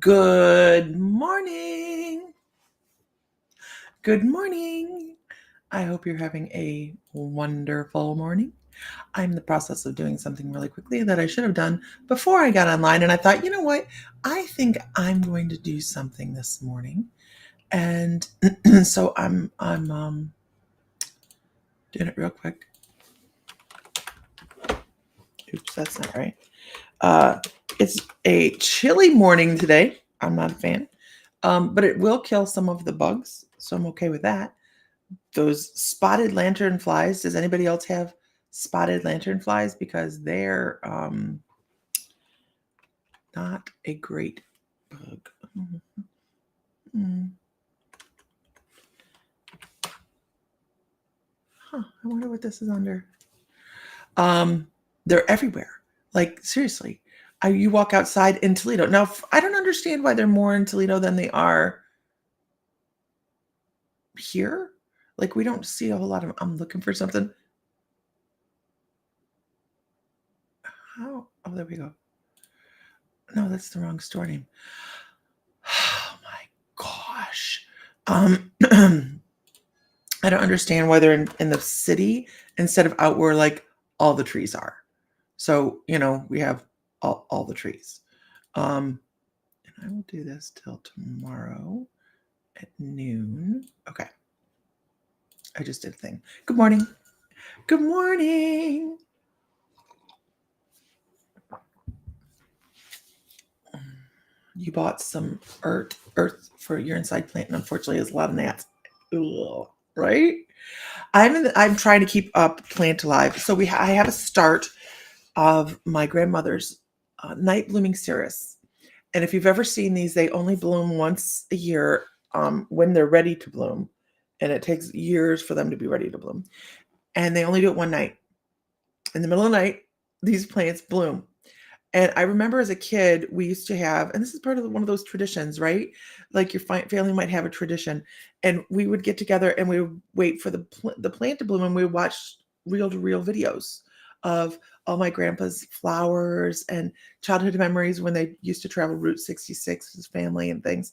Good morning. Good morning. I hope you're having a wonderful morning. I'm in the process of doing something really quickly that I should have done before I got online. And I thought, you know what? I think I'm going to do something this morning. And so I'm doing it real quick. Oops, that's not right. It's a chilly morning today. I'm not a fan. But it will kill some of the bugs, so I'm okay with that. Those spotted lanternflies, does anybody else have spotted lanternflies? Because they're not a great bug. I wonder what this is under. They're everywhere. Like, seriously. You walk outside in Toledo. Now, I don't understand why they're more in Toledo than they are here. Like, we don't see a whole lot of them. I'm looking for something. How? Oh, there we go. No, that's the wrong store name. Oh my gosh. I don't understand why they're in the city instead of out where like all the trees are. So, we have all the trees. And I will do this till tomorrow at noon. Okay. I just did a thing. Good morning. Good morning. You bought some earth for your inside plant, and unfortunately, there's a lot of gnats. Ugh, right? I'm trying to keep up plant alive. So I have a start of my grandmother's night blooming cereus, and if you've ever seen these, they only bloom once a year when they're ready to bloom, and it takes years for them to be ready to bloom, and they only do it one night. In the middle of the night, these plants bloom. And I remember as a kid, we used to have, and this is part of one of those traditions, right? Like your family might have a tradition, and we would get together and we would wait for the plant to bloom, and we would watch reel-to-reel videos of all my grandpa's flowers and childhood memories when they used to travel Route 66 with his family and things.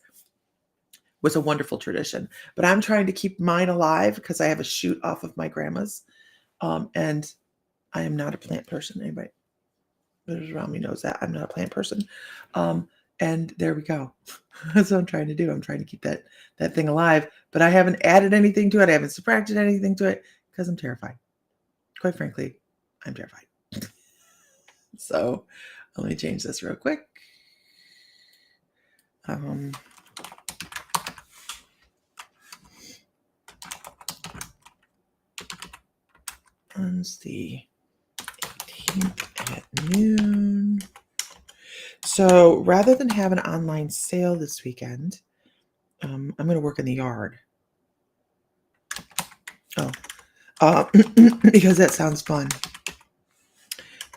It was a wonderful tradition. But I'm trying to keep mine alive because I have a shoot off of my grandma's, and I am not a plant person. Anybody around me knows that I'm not a plant person. And there we go. That's what I'm trying to do. I'm trying to keep that thing alive, but I haven't added anything to it. I haven't subtracted anything to it because I'm terrified. Quite frankly, I'm terrified. So let me change this real quick. Wednesday, 18th at noon. So rather than have an online sale this weekend, I'm going to work in the yard. Because that sounds fun.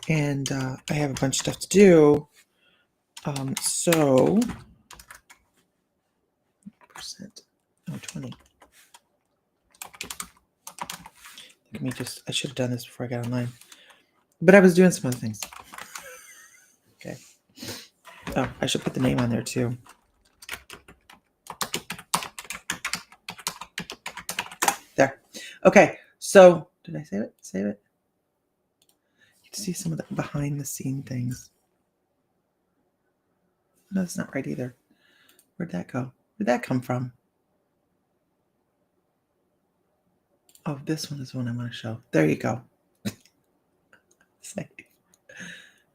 And I have a bunch of stuff to do. So, 20. Let me I should have done this before I got online. But I was doing some other things. Okay. Oh, I should put the name on there too. There. Okay. So, did I save it? Save it. You can see some of the behind the scene things. No, that's not right either. Where'd that go? Where'd that come from? Oh, this one is the one I want to show. There you go. Save.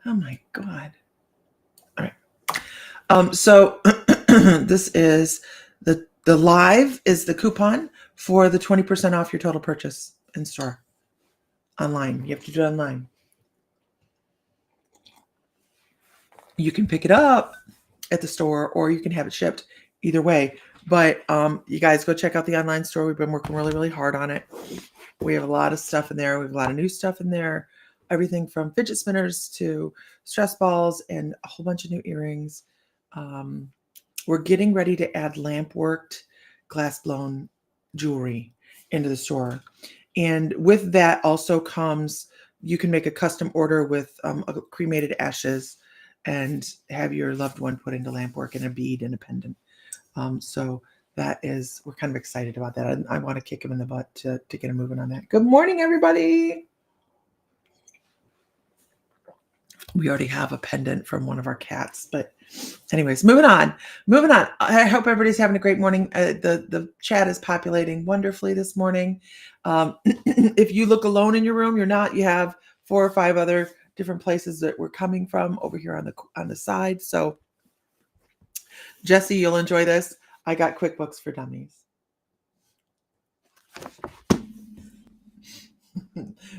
Oh my God. All right. So this is the live is the coupon for the 20% off your total purchase in store. Online. You have to do it online. You can pick it up at the store or you can have it shipped. Either way. But you guys go check out the online store. We've been working really, really hard on it. We have a lot of stuff in there. We have a lot of new stuff in there. Everything from fidget spinners to stress balls and a whole bunch of new earrings. We're getting ready to add lamp worked, glass blown jewelry into the store. And with that also comes, you can make a custom order with cremated ashes and have your loved one put into lamp work and a bead and a pendant. So that is, we're kind of excited about that. I want to kick him in the butt to get him moving on that. Good morning, everybody. We already have a pendant from one of our cats, but anyways, moving on. I hope everybody's having a great morning. The chat is populating wonderfully this morning. If you look alone in your room, you're not. You have 4 or 5 other different places that we're coming from over here on the side. So Jesse, you'll enjoy this. I got QuickBooks for Dummies.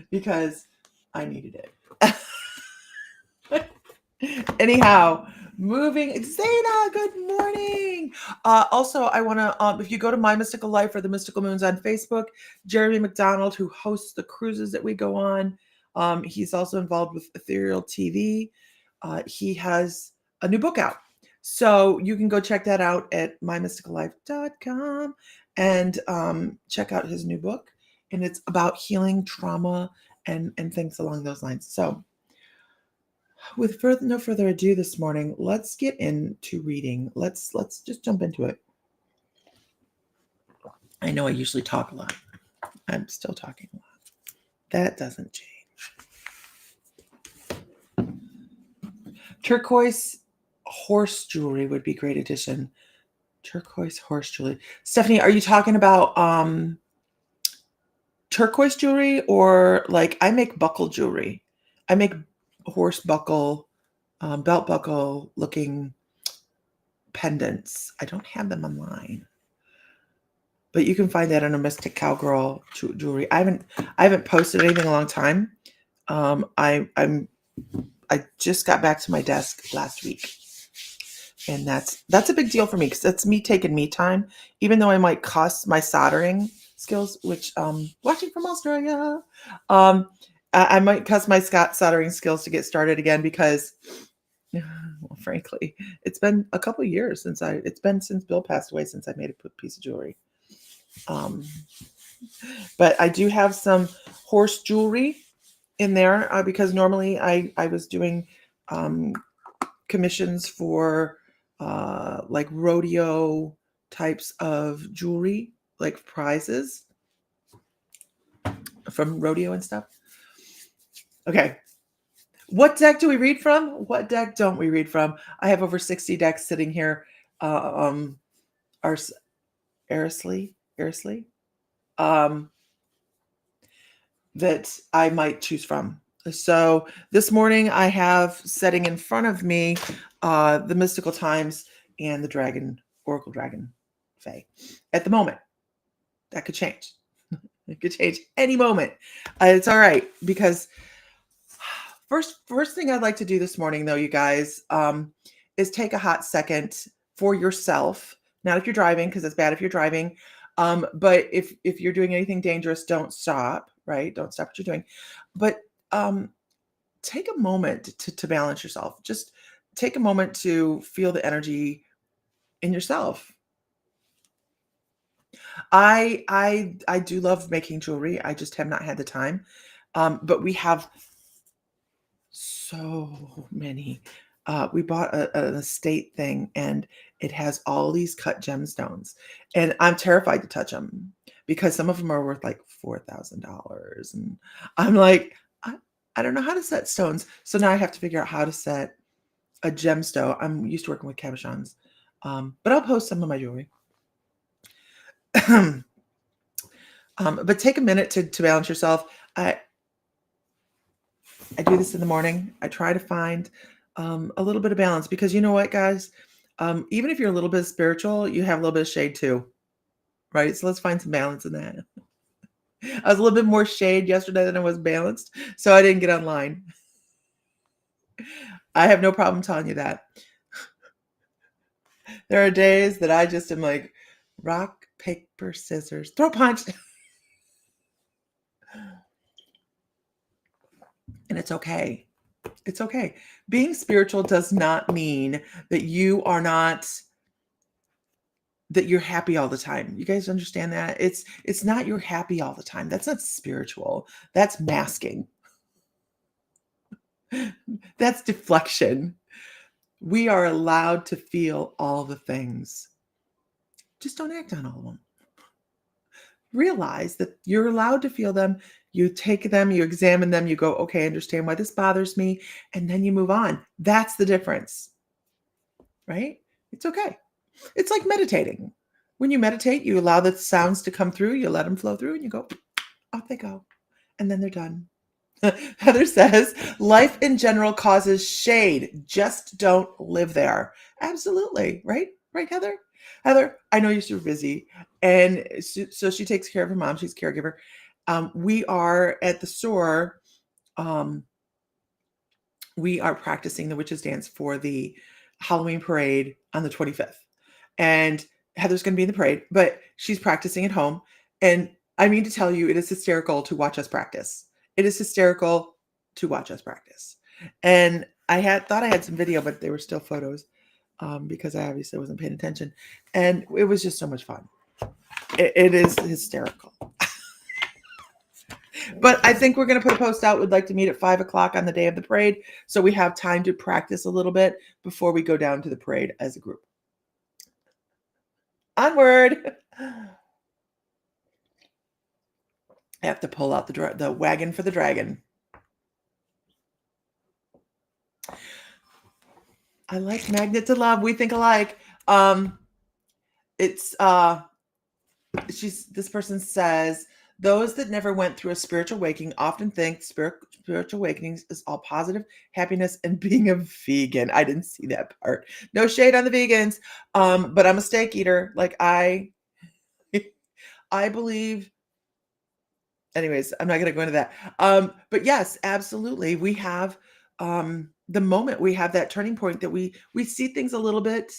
Because I needed it. Anyhow, moving. Zayna, good morning. Also, I want to, if you go to My Mystical Life or the Mystical Moons on Facebook, Jeremy McDonald, who hosts the cruises that we go on, he's also involved with Ethereal TV. He has a new book out. So you can go check that out at mymysticallife.com and check out his new book. And it's about healing trauma and things along those lines. So with no further ado this morning, let's get into reading. Let's just jump into it. I know I usually talk a lot. I'm still talking a lot. That doesn't change. Turquoise horse jewelry would be great addition. Turquoise horse jewelry. Stephanie, are you talking about turquoise jewelry, or like I make buckle jewelry? I make horse buckle, belt buckle looking pendants. I don't have them online, but you can find that on a Mystic Cowgirl jewelry. I haven't posted anything in a long time. I just got back to my desk last week, and that's a big deal for me because that's me taking me time. Even though I might cost my soldering skills, which watching from Australia, I might cuss my soldering skills to get started again because, well, frankly, it's been a couple of years since Bill passed away since I made a piece of jewelry. But I do have some horse jewelry in there because normally I was doing commissions for like rodeo types of jewelry, like prizes from rodeo and stuff. Okay. What deck do we read from? What deck don't we read from? I have over 60 decks sitting here. Arisley, that I might choose from. So this morning I have setting in front of me the Mystical Times and the Oracle Dragon Fae. At the moment, that could change. It could change any moment. It's all right because first thing I'd like to do this morning, though, you guys, is take a hot second for yourself. Not if you're driving, because it's bad if you're driving. But if you're doing anything dangerous, don't stop, right? Don't stop what you're doing. But take a moment to balance yourself. Just take a moment to feel the energy in yourself. I do love making jewelry. I just have not had the time. But we have so many. We bought an estate thing, and it has all these cut gemstones, and I'm terrified to touch them because some of them are worth like $4,000, and I'm like, I don't know how to set stones, so now I have to figure out how to set a gemstone. I'm used to working with cabochons, but I'll post some of my jewelry. But take a minute to balance yourself. I do this in the morning. I try to find a little bit of balance because you know what, guys? Even if you're a little bit spiritual, you have a little bit of shade too, right? So let's find some balance in that. I was a little bit more shade yesterday than I was balanced, so I didn't get online. I have no problem telling you that. There are days that I just am like, rock, paper, scissors, throw punch. And it's okay. It's okay. Being spiritual does not mean that you're happy all the time. You guys understand that? It's not you're happy all the time. That's not spiritual. That's masking. That's deflection. We are allowed to feel all the things. Just don't act on all of them. Realize that you're allowed to feel them. You take them, you examine them, you go, okay, I understand why this bothers me. And then you move on. That's the difference, right? It's okay. It's like meditating. When you meditate, you allow the sounds to come through, you let them flow through, and you go, off they go. And then they're done. Heather says, life in general causes shade. Just don't live there. Absolutely. Right? Right, Heather? Heather, I know you're super busy. And so she takes care of her mom. She's a caregiver. We are at the store. We are practicing the witches dance for the Halloween parade on the 25th. And Heather's going to be in the parade, but she's practicing at home. And I mean to tell you, it is hysterical to watch us practice. It is hysterical to watch us practice. And I thought I had some video, but they were still photos because I obviously wasn't paying attention. And it was just so much fun. It is hysterical. But I think we're going to put a post out. We'd like to meet at 5:00 on the day of the parade. So we have time to practice a little bit before we go down to the parade as a group. Onward. I have to pull out the wagon for the dragon. I like Magnet to Love. We think alike. This person says, those that never went through a spiritual awakening often think spiritual awakenings is all positive, happiness, and being a vegan. I didn't see that part. No shade on the vegans, but I'm a steak eater. Like I believe. Anyways, I'm not going to go into that. But yes, absolutely, we have the moment. We have that turning point that we see things a little bit.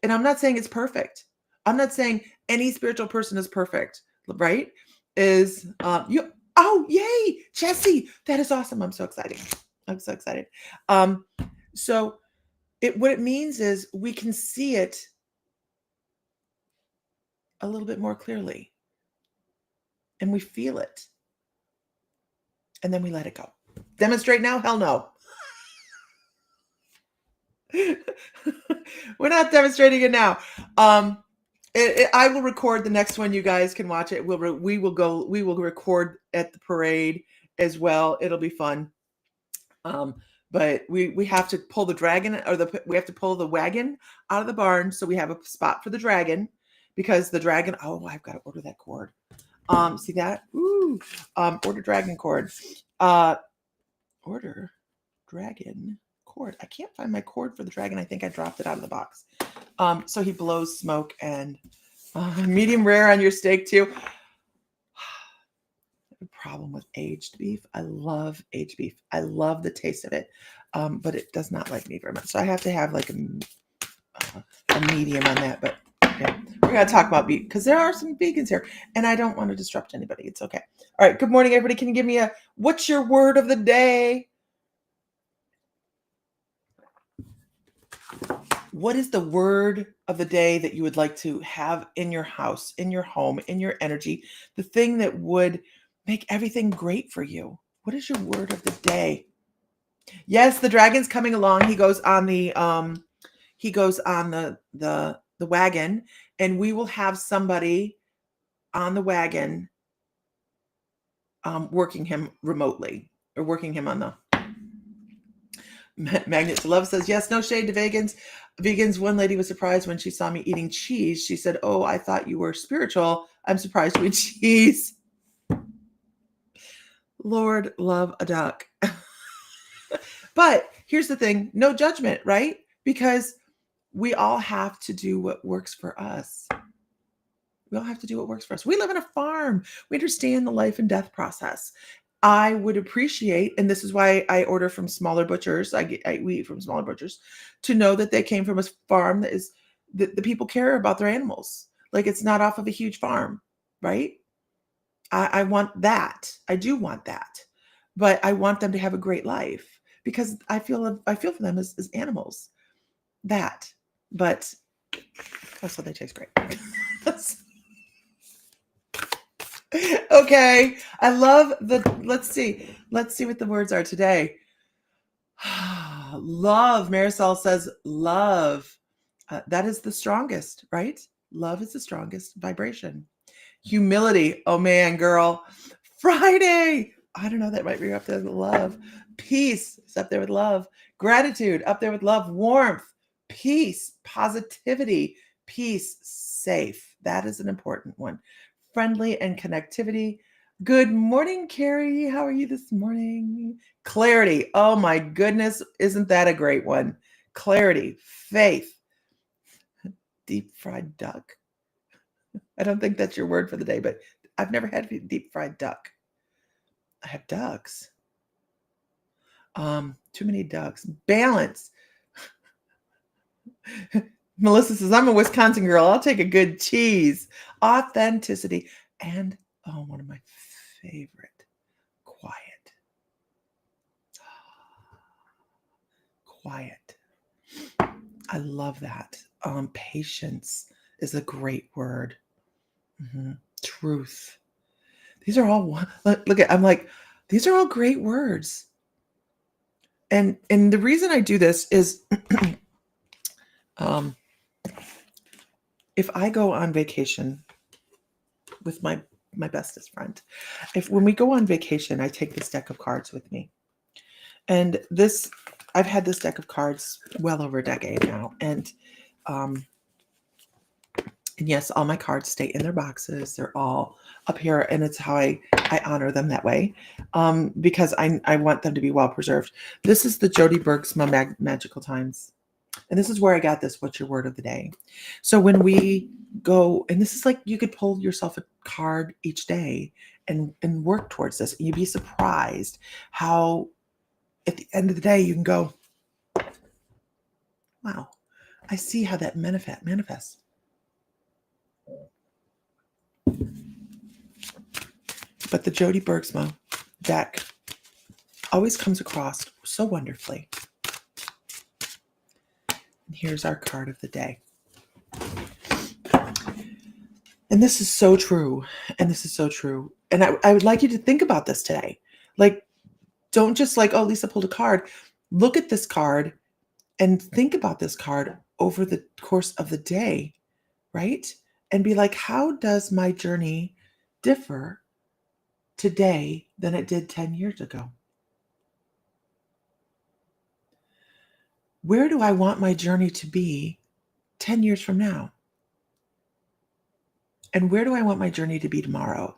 And I'm not saying it's perfect. I'm not saying any spiritual person is perfect, right? Is you oh yay, Jesse. That is awesome. I'm so excited. So what it means is we can see it a little bit more clearly. And we feel it. And then we let it go. Demonstrate now? Hell no. We're not demonstrating it now. I will record the next one. You guys can watch it. We will record at the parade as well. It'll be fun. But we have to pull the dragon we have to pull the wagon out of the barn. So we have a spot for the dragon because the dragon, I've got to order that cord. See that? Ooh, order dragon cord. Order dragon cord. I can't find my cord for the dragon. I think I dropped it out of the box. So he blows smoke and medium rare on your steak too. Problem with aged beef. I love aged beef. I love the taste of it, but it does not like me very much. So I have to have like a medium on that. But yeah, we're gonna talk about beef because there are some vegans here, and I don't want to disrupt anybody. It's okay. All right. Good morning, everybody. Can you give me what's your word of the day? What is the word of the day that you would like to have in your house, in your home, in your energy? The thing that would make everything great for you. What is your word of the day? Yes, the dragon's coming along. He goes on the wagon, and we will have somebody on the wagon working him remotely or working him on the Magnet to Love says, yes, no shade to vegans. One lady was surprised when she saw me eating cheese. She said, oh, I thought you were spiritual. I'm surprised you eat cheese. Lord, love a duck. But here's the thing. No judgment, right? Because we all have to do what works for us. We all have to do what works for us. We live on a farm. We understand the life and death process. I would appreciate, and this is why I order from smaller butchers. We eat from smaller butchers to know that they came from a farm that is the people care about their animals. Like it's not off of a huge farm, right? I want that. I do want that, but I want them to have a great life because I feel for them as animals. But also they taste great. Okay. I love let's see what the words are today. Love. Marisol says love. That is the strongest, right? Love is the strongest vibration. Humility. Oh man, girl. Friday. I don't know. That might be up there with love. Peace is up there with love. Gratitude up there with love. Warmth, peace, positivity, peace, safe. That is an important one. Friendly and connectivity. Good morning, Carrie. How are you this morning? Clarity. Oh my goodness. Isn't that a great one? Clarity, faith, deep fried duck. I don't think that's your word for the day, but I've never had deep fried duck. I have ducks. Too many ducks. Balance. Melissa says, I'm a Wisconsin girl. I'll take a good cheese. Authenticity. And, one of my favorite, quiet. Quiet. I love that. Patience is a great word. Truth. These are all, look at, I'm like, these are all great words. And the reason I do this is if I go on vacation with my bestest friend, when we go on vacation, I take this deck of cards with me. And I've had this deck of cards well over a decade now. And yes, all my cards stay in their boxes. They're all up here, and it's how I honor them that way, because I want them to be well preserved. This is the Jody Bergsma Magical Times, and this is where I got this. What's your word of the day? So when we go, and this is like you could pull yourself a card each day and work towards this. And you'd be surprised how at the end of the day you can go, wow, I see how that manifests. But the Jody Bergsma deck always comes across so wonderfully. And here's our card of the day. And this is so true. And this is so true. And I would like you to think about this today. Like, don't just like, oh, Lisa pulled a card. Look at this card and think about this card over the course of the day, right? And be like, how does my journey differ today than it did 10 years ago? Where do I want my journey to be 10 years from now? And where do I want my journey to be tomorrow?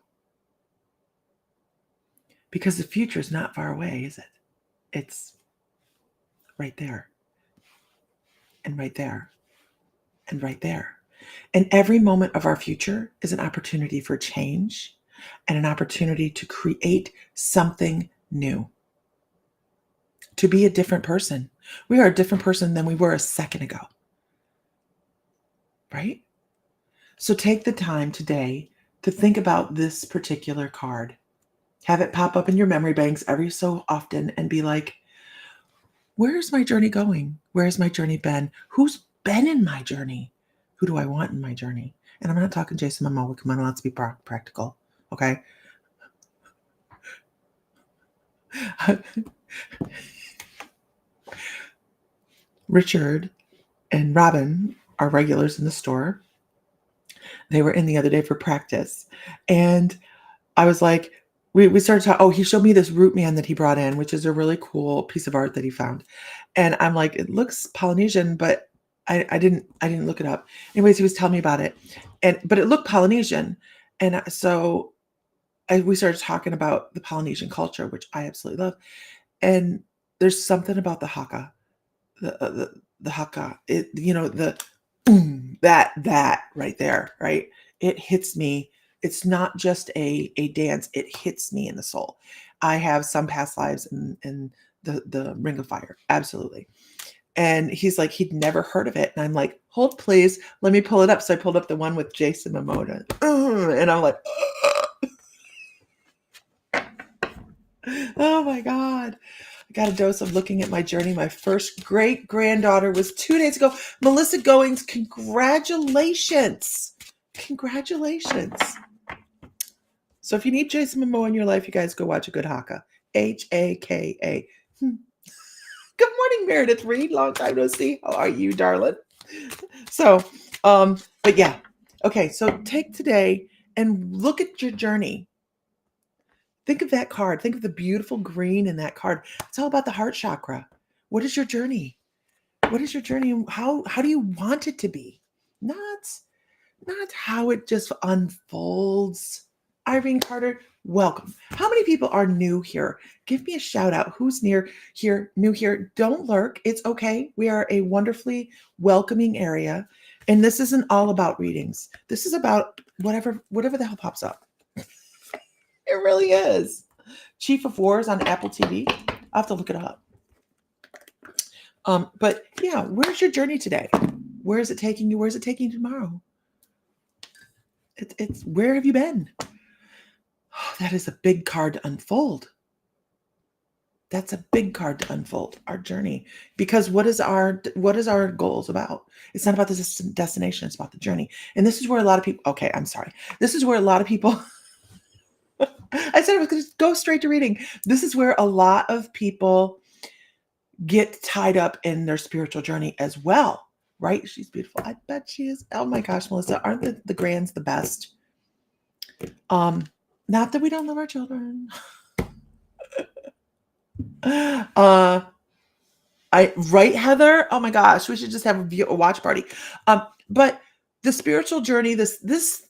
Because the future is not far away, is it? It's right there. And right there. And right there. And every moment of our future is an opportunity for change and an opportunity to create something new. To be a different person. We are a different person than we were a second ago. Right? So take the time today to think about this particular card. Have it pop up in your memory banks every so often and be like, where's my journey going? Where's my journey been? Who's been in my journey? Who do I want in my journey? And I'm not talking Jason Momoa. Come on, let's be practical. Okay? Richard and Robin are regulars in the store. They were in the other day for practice. And I was like, we started talking. Oh, he showed me this root man that he brought in, which is a really cool piece of art that he found. And I'm like, it looks Polynesian, but I didn't look it up. Anyways, he was telling me about it. But it looked Polynesian. And so we started talking about the Polynesian culture, which I absolutely love. And there's something about the haka, the haka, that right there, right? It hits me. It's not just a dance. It hits me in the soul. I have some past lives in the Ring of Fire. Absolutely. And he's like, he'd never heard of it. And I'm like, hold, please. Let me pull it up. So I pulled up the one with Jason Momoa. And I'm like, oh my God. I got a dose of looking at my journey. My first great granddaughter was 2 days ago. Melissa Goings, congratulations. Congratulations. So if you need Jason Momoa in your life, you guys go watch a good haka. Haka. Good morning, Meredith Reed. Long time no see. How are you, darling? So, but yeah. Okay, so take today and look at your journey. Think of that card. Think of the beautiful green in that card. It's all about the heart chakra. What is your journey? What is your journey? How do you want it to be? Not how it just unfolds. Irene Carter, welcome. How many people are new here? Give me a shout out. Who's near here, new here? Don't lurk. It's okay. We are a wonderfully welcoming area. And this isn't all about readings. This is about whatever the hell pops up. It really is. Chief of Wars on Apple TV. I'll have to look it up. But yeah, where's your journey today? Where is it taking you? Where's it taking you tomorrow? It's where have you been? Oh, that is a big card to unfold. That's a big card to unfold, our journey. Because what is our goals about? It's not about the destination, it's about the journey. And this is where a lot of people, okay, I'm sorry. This is where a lot of people, I said I was going to go straight to reading. This is where a lot of people get tied up in their spiritual journey as well, right? She's beautiful. I bet she is. Oh my gosh, Melissa, aren't the grands the best? Not that we don't love our children. Right, Heather? Oh my gosh, we should just have a watch party. But the spiritual journey, this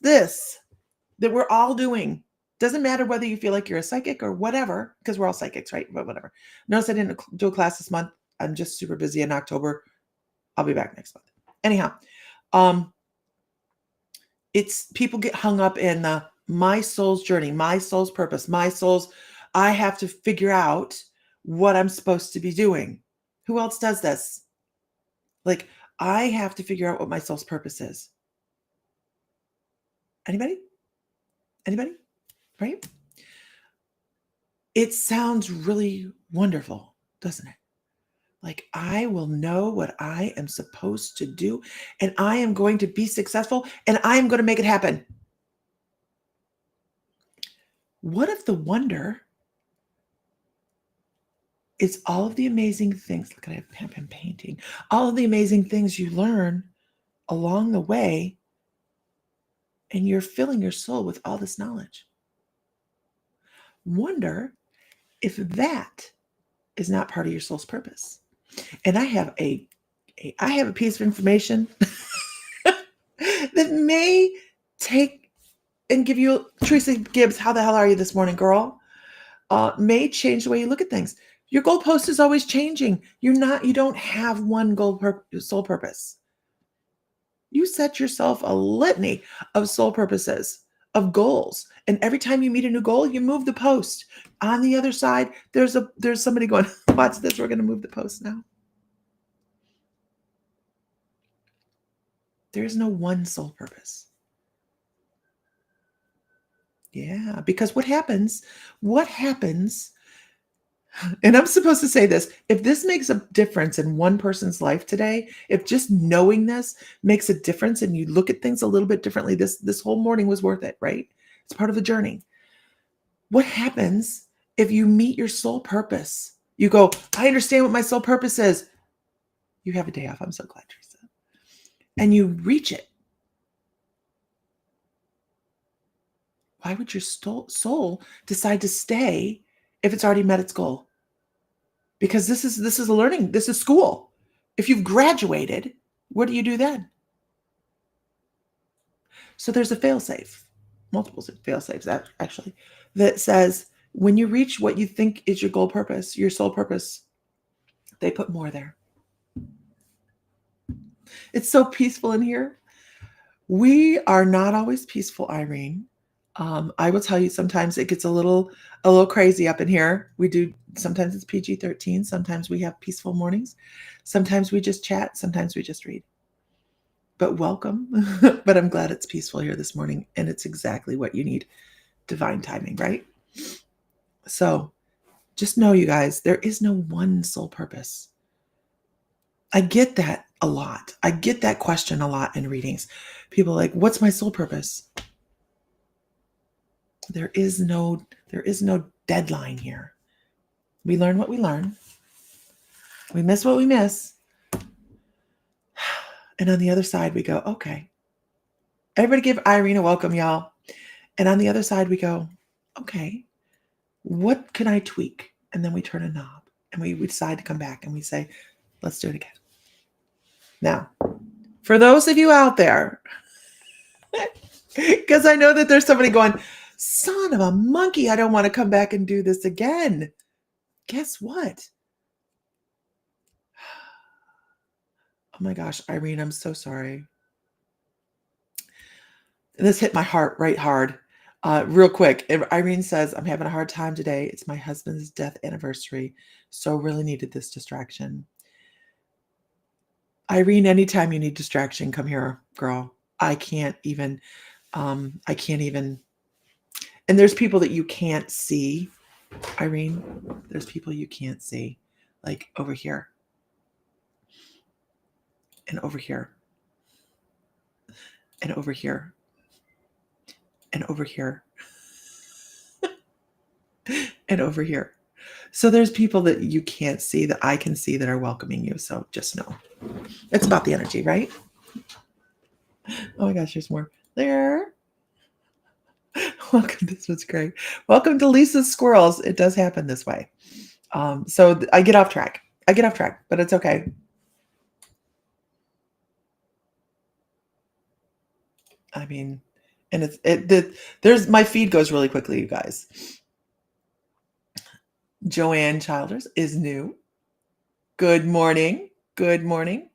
that we're all doing, doesn't matter whether you feel like you're a psychic or whatever, because we're all psychics, right? But whatever. Notice I didn't do a class this month. I'm just super busy in October. I'll be back next month. Anyhow, it's people get hung up in the my soul's journey, my soul's purpose, I have to figure out what I'm supposed to be doing. Who else does this? Like, I have to figure out what my soul's purpose is. Anybody? Right? It sounds really wonderful, doesn't it? Like, I will know what I am supposed to do, and I am going to be successful, and I am going to make it happen. What if the wonder is all of the amazing things? Look, I have been painting. All of the amazing things you learn along the way, and you're filling your soul with all this knowledge. Wonder if that is not part of your soul's purpose. And I have a piece of information that may take and give you, Teresa Gibbs, how the hell are you this morning, girl? May change the way you look at things. Your goalpost is always changing. You don't have one soul purpose. You set yourself a litany of soul purposes, of goals. And every time you meet a new goal, you move the post. On the other side, there's somebody going, watch this, we're going to move the post now. There's no one soul purpose. Yeah, because what happens, and I'm supposed to say this, if this makes a difference in one person's life today, if just knowing this makes a difference and you look at things a little bit differently, this whole morning was worth it, right? It's part of the journey. What happens if you meet your soul purpose? You go, I understand what my soul purpose is. You have a day off. I'm so glad, Teresa. And you reach it. Why would your soul decide to stay if it's already met its goal? Because this is a learning. This is school. If you've graduated, what do you do then? So there's a fail-safe, multiple fail-safes actually, that says when you reach what you think is your goal purpose, your soul purpose, they put more there. It's so peaceful in here. We are not always peaceful, Irene. I will tell you, sometimes it gets a little crazy up in here. We do, sometimes it's PG-13. Sometimes we have peaceful mornings. Sometimes we just chat. Sometimes we just read. But welcome. But I'm glad it's peaceful here this morning. And it's exactly what you need. Divine timing, right? So just know, you guys, there is no one soul purpose. I get that a lot. I get that question a lot in readings. People are like, what's my soul purpose? There is no deadline here. We learn what we learn. We miss what we miss. And on the other side, we go, okay. Everybody give Irene a welcome, y'all. And on the other side, we go, okay, what can I tweak? And then we turn a knob and we decide to come back and we say, let's do it again. Now, for those of you out there, because I know that there's somebody going, son of a monkey, I don't want to come back and do this again. Guess what? Oh my gosh, Irene, I'm so sorry. This hit my heart right hard. Real quick, Irene says, I'm having a hard time today. It's my husband's death anniversary. So really needed this distraction. Irene, anytime you need distraction, come here, girl. I can't even. And there's people that you can't see, Irene. There's people you can't see, like over here and over here and over here and over here and over here. So there's people that you can't see that I can see that are welcoming you. So just know it's about the energy, right? Oh my gosh, there's more there. Welcome. This was great. Welcome to Lisa's Squirrels. It does happen this way. So I get off track. But it's okay. I mean, and there's my feed goes really quickly, you guys. Joanne Childers is new. Good morning. Good morning.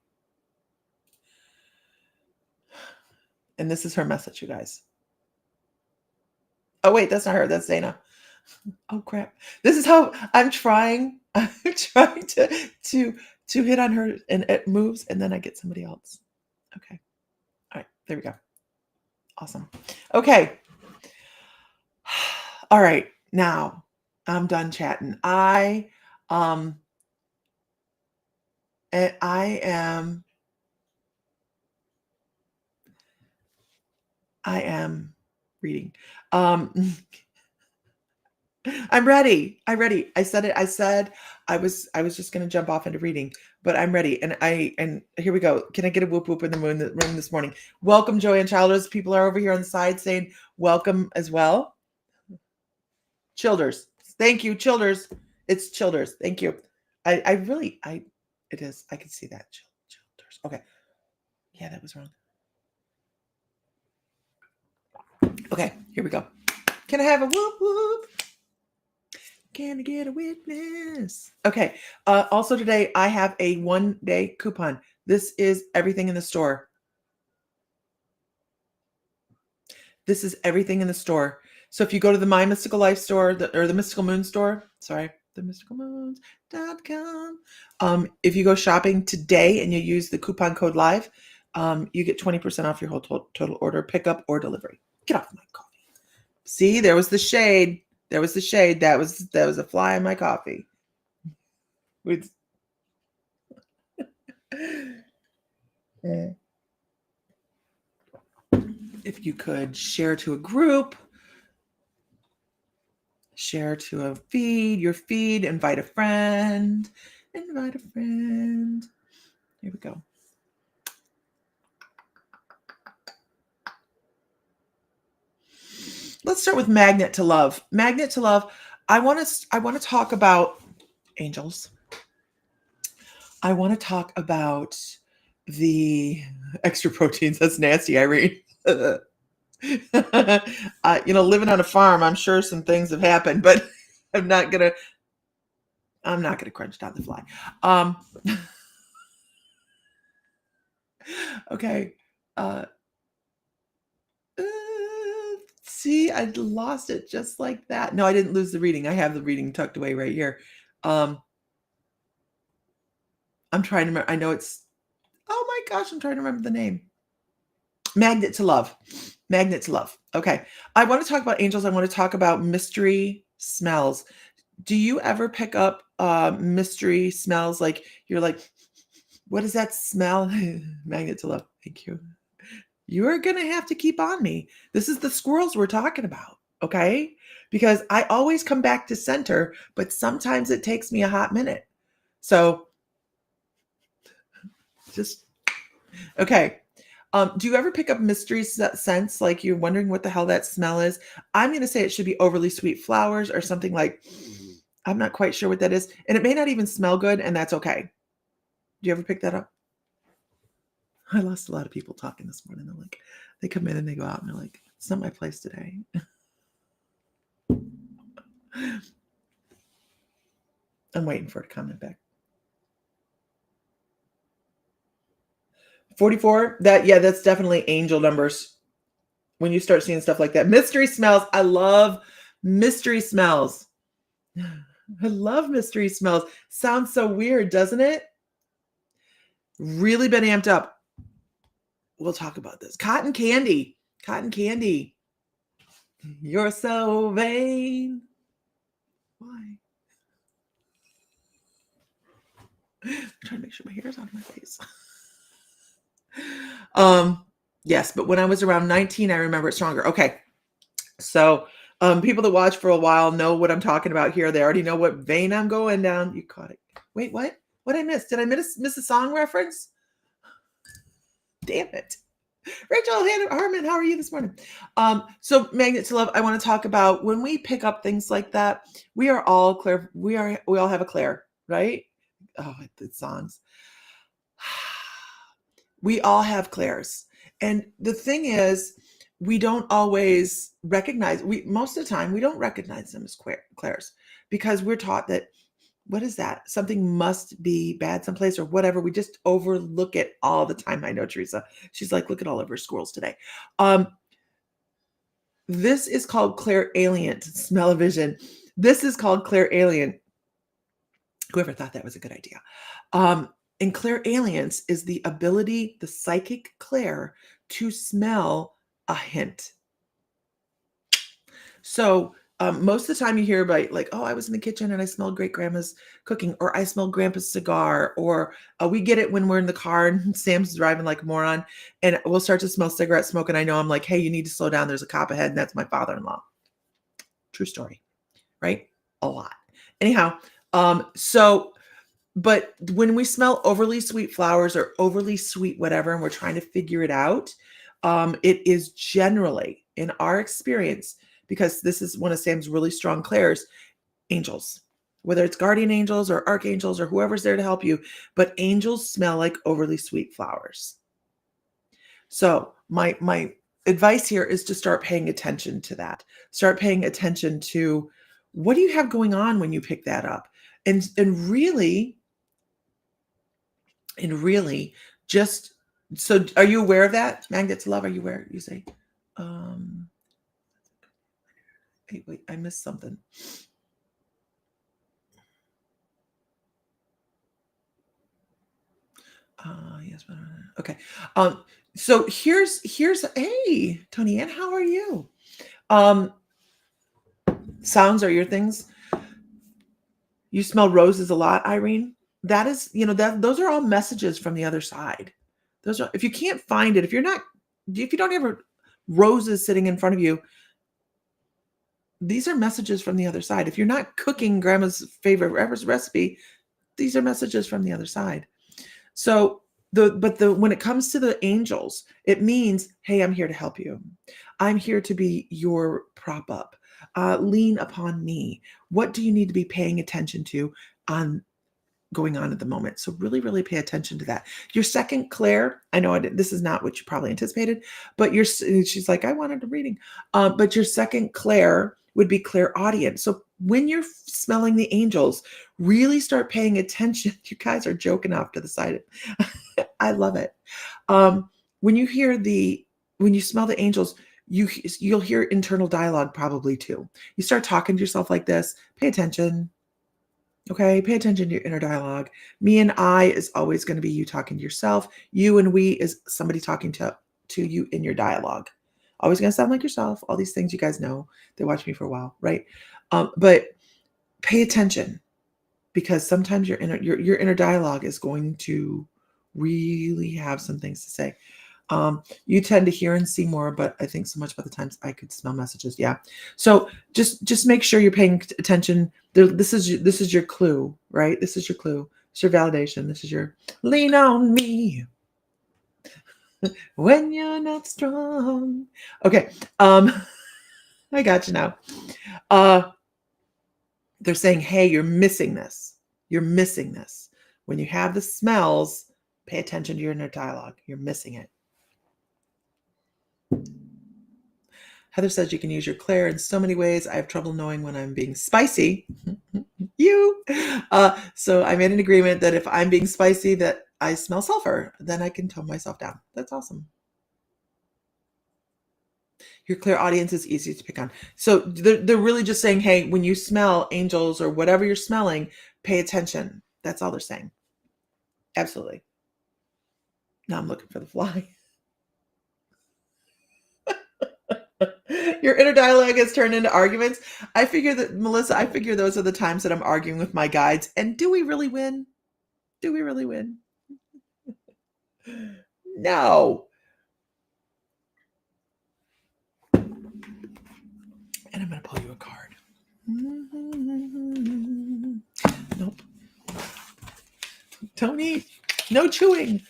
And this is her message, you guys. Oh, wait, that's not her. That's Dana. Oh, crap. This is how I'm trying. I'm trying to hit on her and it moves and then I get somebody else. Okay. All right. There we go. Awesome. Okay. All right. Now I'm done chatting. I am reading. I'm ready. I said it. I said I was just going to jump off into reading, but I'm ready. And here we go. Can I get a whoop whoop in the room this morning? Welcome, Joanne Childers. People are over here on the side saying welcome as well. Childers. Thank you, Childers. It's Childers. Thank you. It is. I can see that. Childers. Okay. Yeah, that was wrong. Okay, here we go. Can I have a whoop whoop? Can I get a witness? Okay. Also today, I have a 1-day coupon. This is everything in the store. This is everything in the store. So if you go to the My Mystical Life store or the Mystical Moon store, sorry, themysticalmoons.com. If you go shopping today and you use the coupon code LIVE, you get 20% off your whole total order, pickup or delivery. Get off my coffee. See, there was the shade. That was a fly in my coffee. If you could share to a group, share to a feed, your feed, invite a friend. Here we go. Let's start with Magnet to Love. Magnet to Love. I want to talk about angels. I want to talk about the extra proteins. That's nasty, Irene. Living on a farm, I'm sure some things have happened, but I'm not gonna crunch down the fly. Okay. See, I lost it just like that. No, I didn't lose the reading. I have the reading tucked away right here. I'm trying to remember. I know it's, oh my gosh, I'm trying to remember the name. Magnet to Love. Magnet to Love. Okay. I want to talk about angels. I want to talk about mystery smells. Do you ever pick up mystery smells? Like you're like, what does that smell? Magnet to Love. Thank you. You are going to have to keep on me. This is the squirrels we're talking about. Okay. Because I always come back to center, but sometimes it takes me a hot minute. So Just okay. Do you ever pick up mystery scents, like you're wondering what the hell that smell is? I'm going to say it should be overly sweet flowers or something like, I'm not quite sure what that is. And it may not even smell good, and that's okay. Do you ever pick that up? I lost a lot of people talking this morning. They're like, they come in and they go out and they're like, it's not my place today. I'm waiting for it to comment back. 44, that's definitely angel numbers. When you start seeing stuff like that. Mystery smells. I love mystery smells. I love mystery smells. Sounds so weird, doesn't it? Really been amped up. We'll talk about this. Cotton candy. Cotton candy. You're so vain. Why? I'm trying to make sure my hair's out of my face. Yes, but when I was around 19, I remember it stronger. Okay. So people that watch for a while know what I'm talking about here. They already know what vein I'm going down. You caught it. Wait, what? What I missed? Did I miss a song reference? Damn it. Rachel Harmon, how are you this morning? So Magnet to Love, I want to talk about when we pick up things like that, we are all clear. We all have a Claire, right? Oh, the songs. We all have Claires. And the thing is, we don't always recognize, most of the time, we don't recognize them as Claires because we're taught that, what is that? Something must be bad someplace or whatever. We just overlook it all the time. I know Teresa. She's like, look at all of her squirrels today. This is called clairalient, smell-o-vision. This is called clairalient. Whoever thought that was a good idea. And clairalience is the ability, the psychic Claire, to smell a hint. So most of the time you hear about like, oh, I was in the kitchen and I smelled great grandma's cooking, or I smelled grandpa's cigar, or we get it when we're in the car and Sam's driving like a moron and we'll start to smell cigarette smoke. And I know I'm like, hey, you need to slow down. There's a cop ahead. And that's my father-in-law. True story, right? A lot. Anyhow, but when we smell overly sweet flowers or overly sweet whatever, and we're trying to figure it out, it is generally, in our experience, because this is one of Sam's really strong clairs, angels. Whether it's guardian angels or archangels or whoever's there to help you, but angels smell like overly sweet flowers. So my advice here is to start paying attention to that. Start paying attention to what do you have going on when you pick that up, and really just, so are you aware of that? Magnet to Love, are you aware? You say, wait, I missed something. Yes. Okay. So here's, hey, Tony Ann, how are you? Sounds are your things. You smell roses a lot, Irene. That is, those are all messages from the other side. Those are, if you can't find it, if you don't have roses sitting in front of you, these are messages from the other side. If you're not cooking grandma's favorite recipe, these are messages from the other side. So when it comes to the angels, it means, hey, I'm here to help you. I'm here to be your prop up. Lean upon me. What do you need to be paying attention to going on at the moment? So really, really pay attention to that. Your second Claire, I know this is not what you probably anticipated, but she's like, I wanted a reading. But your second Claire would be clairaudient. So when you're smelling the angels, really start paying attention. You guys are joking off to the side. I love it. When you smell the angels, you'll hear internal dialogue probably too. You start talking to yourself like this. Pay attention. Okay, pay attention to your inner dialogue. Me and I is always going to be you talking to yourself. You and we is somebody talking to you in your dialogue. Always going to sound like yourself. All these things you guys know. They watch me for a while, right? But pay attention, because sometimes your inner dialogue is going to really have some things to say. You tend to hear and see more, but I think so much by the times I could smell messages. Yeah. So just make sure you're paying attention. This is your clue, right? This is your clue. It's your validation. This is your lean on me when you're not strong. Okay. I got you now. They're saying, hey, you're missing this. You're missing this. When you have the smells, pay attention to your inner dialogue. You're missing it. Heather says you can use your clair in so many ways. I have trouble knowing when I'm being spicy. You. So I made an agreement that if I'm being spicy, that I smell sulfur, then I can tone myself down. That's awesome. Your clear audience is easy to pick on. So they're really just saying, hey, when you smell angels or whatever you're smelling, pay attention. That's all they're saying. Absolutely. Now I'm looking for the fly. Your inner dialogue has turned into arguments. I figure that, Melissa, I figure those are the times that I'm arguing with my guides. And do we really win? Do we really win? No. And I'm going to pull you a card. Nope. Don't eat. No chewing.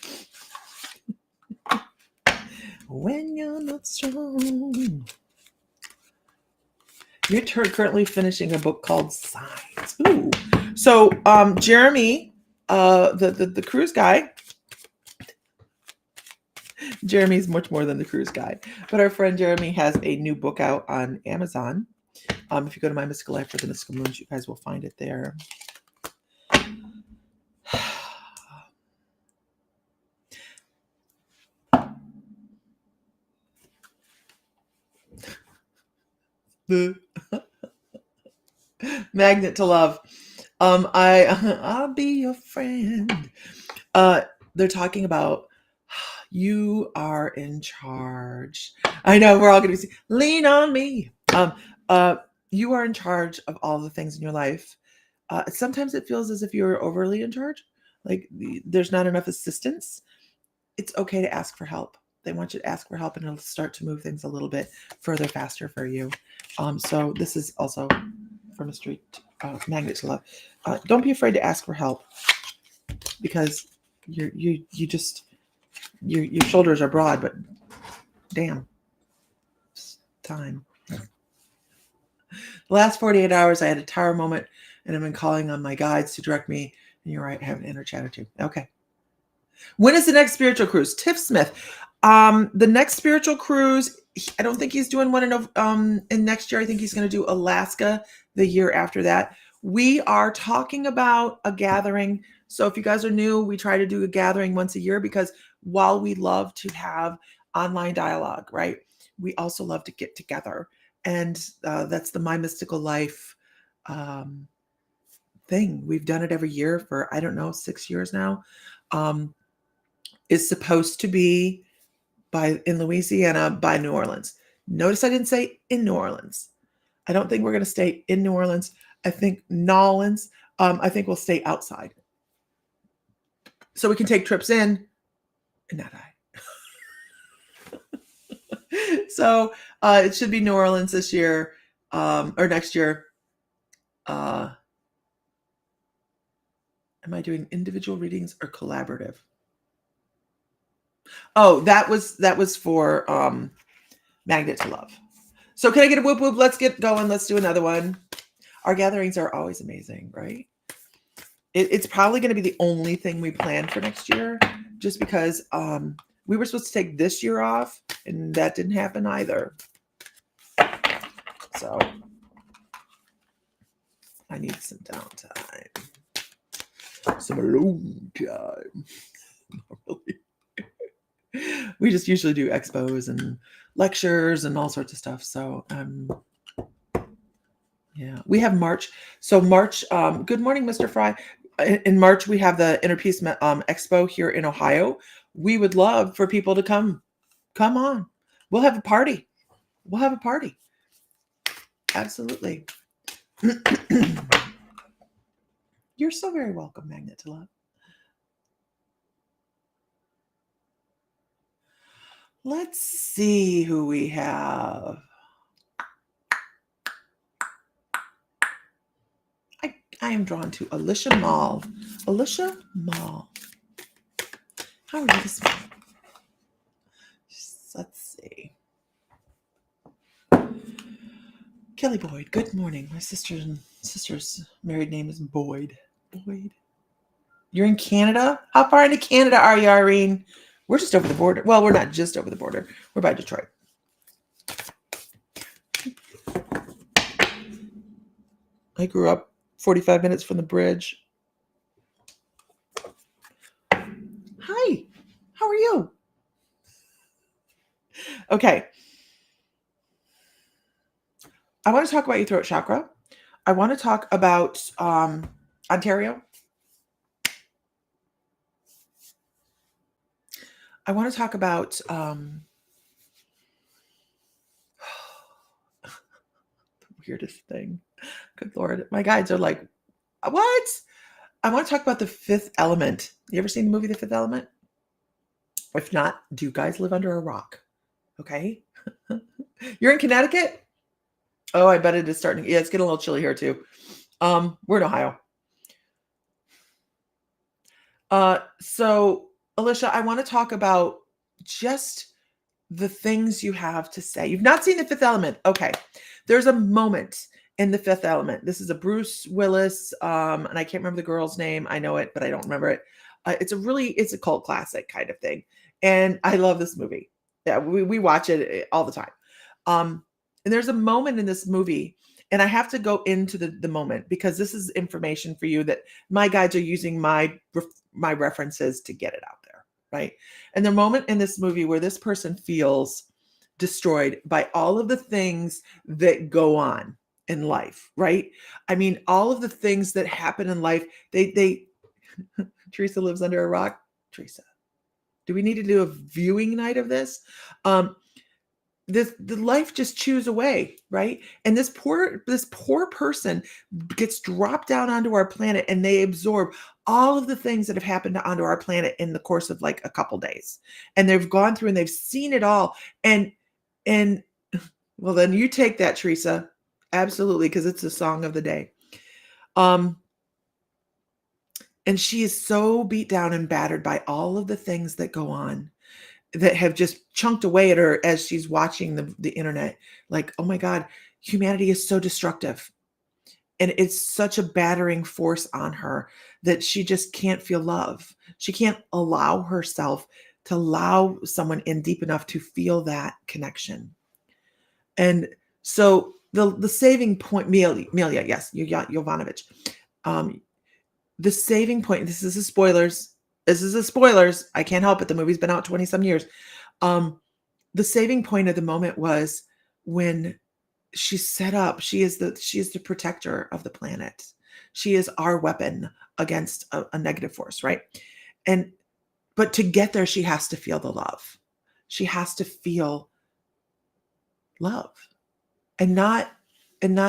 When you're not strong. You're currently finishing a book called Signs. Ooh. So Jeremy, the cruise guy, Jeremy's much more than the cruise guy, but our friend Jeremy has a new book out on Amazon. If you go to My Mystical Life for the Mystical Moons, you guys will find it there. Magnet to love. I'll be your friend. They're talking about you are in charge. I know we're all going to be lean on me. You are in charge of all the things in your life. Sometimes it feels as if you're overly in charge, like there's not enough assistance. It's okay to ask for help. They want you to ask for help, and it'll start to move things a little bit further, faster for you. So this is also from a street magnet to love. Don't be afraid to ask for help, because you just your shoulders are broad, but damn, it's time. The last 48 hours, I had a tower moment, and I've been calling on my guides to direct me. And you're right, I have an inner chatter too. Okay. When is the next spiritual cruise? Tiff Smith. The next spiritual cruise, I don't think he's doing one in next year. I think he's going to do Alaska the year after that. We are talking about a gathering. So if you guys are new, we try to do a gathering once a year, because while we love to have online dialogue, right, we also love to get together. And that's the My Mystical Life thing. We've done it every year for, I don't know, 6 years now. Is supposed to be in Louisiana by New Orleans. Notice I didn't say in New Orleans. I don't think we're going to stay in New Orleans. I think Nolans. I think we'll stay outside, so we can take trips in and not die. So it should be New Orleans this year or next year. Am I doing individual readings or collaborative? Oh, that was for Magnet to Love. So can I get a whoop whoop? Let's get going. Let's do another one. Our gatherings are always amazing, right? It's probably going to be the only thing we plan for next year, just because we were supposed to take this year off, and that didn't happen either. So I need some downtime. Some alone time. Not really. We just usually do expos and lectures and all sorts of stuff. So yeah, we have March. So March, good morning, Mr. Fry. In March, we have the Inner Peace Expo here in Ohio. We would love for people to come on. We'll have a party. Absolutely. You're so very welcome, Magnet to Love. Let's see who we have. I am drawn to Alicia Mall. Alicia Mall. How are you this morning? Let's see. Kelly Boyd, good morning. My sister's married name is Boyd. Boyd. You're in Canada? How far into Canada are you, Irene? We're just over the border. Well, we're not just over the border. We're by Detroit. I grew up 45 minutes from the bridge. Hi, how are you? Okay. I want to talk about your throat chakra. I want to talk about Ontario. I want to talk about the weirdest thing. Good Lord. My guides are like, what? I want to talk about the fifth element. You ever seen the movie The Fifth Element? If not, do you guys live under a rock? Okay. You're in Connecticut? Oh, I bet it is starting. Yeah, it's getting a little chilly here too. We're in Ohio. So Alicia, I want to talk about just the things you have to say. You've not seen The Fifth Element. Okay. There's a moment in The Fifth Element. This is a Bruce Willis, and I can't remember the girl's name. I know it, but I don't remember it. It's a cult classic kind of thing. And I love this movie. Yeah, we watch it all the time. And there's a moment in this movie, and I have to go into the moment because this is information for you that my guides are using my references to get it out there, right? And the moment in this movie where this person feels destroyed by all of the things that go on in life, right? I mean, all of the things that happen in life, they Teresa lives under a rock. Teresa, do we need to do a viewing night of this? The life just chews away, right? And this poor person gets dropped down onto our planet, and they absorb all of the things that have happened onto our planet in the course of like a couple days. And they've gone through and they've seen it all. And well, then you take that, Teresa. Absolutely, because it's the song of the day. And she is so beat down and battered by all of the things that go on that have just chunked away at her as she's watching the internet. Like, oh my God, humanity is so destructive. And it's such a battering force on her that she just can't feel love. She can't allow herself to allow someone in deep enough to feel that connection. And so the saving point, Melia, yes, Jovanovic. The saving point, this is a spoilers. I can't help it. The movie's been out 20 some years. The saving point of the moment was when she's set up. She is the protector of the planet. She is our weapon against a negative force, right? But to get there, she has to feel the love. She has to feel love, and not